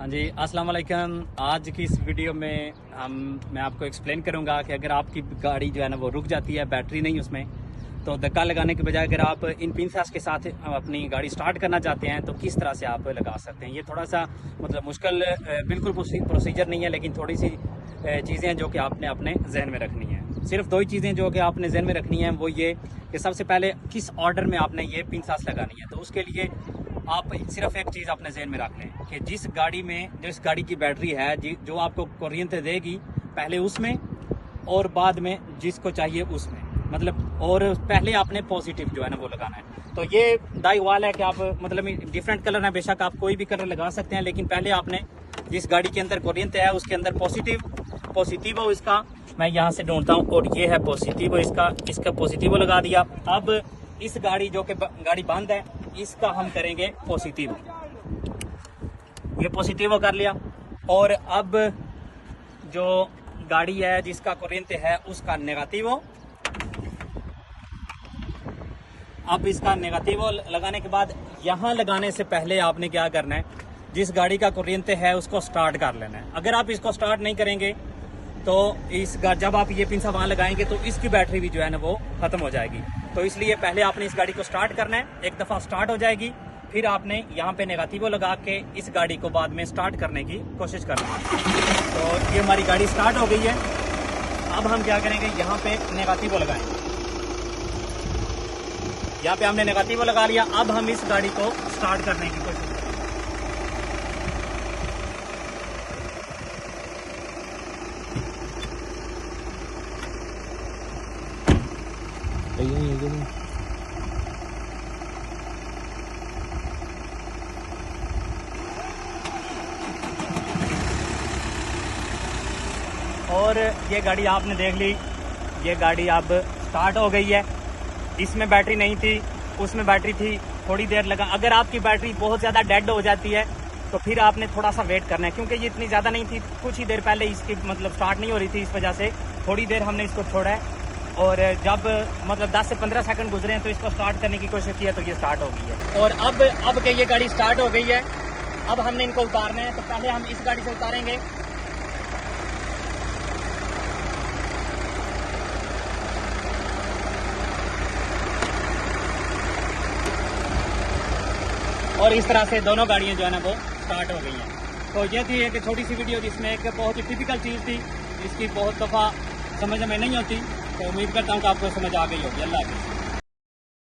हाँ जी, अस्सलाम वालेकुम। आज की इस वीडियो में मैं आपको एक्सप्लेन करूंगा कि अगर आपकी गाड़ी जो है ना वो रुक जाती है, बैटरी नहीं उसमें, तो धक्का लगाने के बजाय अगर आप इन पिनसेट्स के साथ अपनी गाड़ी स्टार्ट करना चाहते हैं तो किस तरह से आप लगा सकते हैं। ये थोड़ा सा मतलब मुश्किल बिल्कुल प्रोसीजर नहीं है, लेकिन थोड़ी सी चीज़ें हैं जो कि आपने अपने जहन में रखनी है। सिर्फ दो ही चीज़ें जो कि आपने जहन में रखनी है वो ये कि सबसे पहले किस ऑर्डर में आपने ये पिनसेट्स लगानी है। तो उसके लिए आप सिर्फ एक चीज़ अपने जहन में रख लें कि जिस गाड़ी की बैटरी है जो आपको करंट देगी, पहले उसमें और बाद में जिसको चाहिए उसमें, मतलब और पहले आपने पॉजिटिव जो है ना वो लगाना है। तो ये दाई वाल है कि आप मतलब डिफरेंट कलर है, बेशक आप कोई भी कलर लगा सकते हैं, लेकिन पहले आपने जिस गाड़ी के अंदर करंट है उसके अंदर पॉजिटिव इसका मैं यहाँ से ढूंढता हूँ, और ये है पॉजिटिव इसका पॉजिटिव लगा दिया। अब इस गाड़ी जो कि गाड़ी बंद है इसका हम करेंगे पॉजिटिव, ये पॉजिटिव कर लिया। और अब जो गाड़ी है जिसका करंट है उसका नेगेटिव। अब इसका नेगेटिव लगाने के बाद यहाँ लगाने से पहले आपने क्या करना है, जिस गाड़ी का करंट है उसको स्टार्ट कर लेना है। अगर आप इसको स्टार्ट नहीं करेंगे तो जब आप ये पिन वहां लगाएंगे तो इसकी बैटरी भी जो है ना वो खत्म हो जाएगी। तो इसलिए पहले आपने इस गाड़ी को स्टार्ट करना है, एक दफ़ा स्टार्ट हो जाएगी, फिर आपने यहाँ पे नेगेटिव लगा के इस गाड़ी को बाद में स्टार्ट करने की कोशिश करना है। तो ये हमारी गाड़ी स्टार्ट हो गई है। अब हम क्या करेंगे, यहाँ पे नेगेटिव लगाएंगे। यहाँ पे हमने नेगेटिव लगा लिया। अब हम इस गाड़ी को स्टार्ट करने की कोशिश करेंगे। और ये गाड़ी आपने देख ली, ये गाड़ी अब स्टार्ट हो गई है। इसमें बैटरी नहीं थी, उसमें बैटरी थी, थोड़ी देर लगा। अगर आपकी बैटरी बहुत ज़्यादा डेड हो जाती है तो फिर आपने थोड़ा सा वेट करना है, क्योंकि ये इतनी ज़्यादा नहीं थी, कुछ ही देर पहले इसकी मतलब स्टार्ट नहीं हो रही थी, इस वजह से थोड़ी देर हमने इसको छोड़ा है। और जब मतलब 10 से 15 सेकंड गुजरे हैं तो इसको स्टार्ट करने की कोशिश की है तो ये स्टार्ट हो गई है। और अब के ये गाड़ी स्टार्ट हो गई है। अब हमने इनको उतारना है, तो पहले हम इस गाड़ी से उतारेंगे। और इस तरह से दोनों गाड़ियां जो है ना वो स्टार्ट हो गई हैं। तो ये थी एक छोटी सी वीडियो जिसमें एक बहुत ही टिपिकल चीज़ थी, जिसकी बहुत दफ़ा समझ में नहीं होती। तो उम्मीद करता हूँ कि आपको समझ आ गई होगी। अल्लाह हाफ़िज़।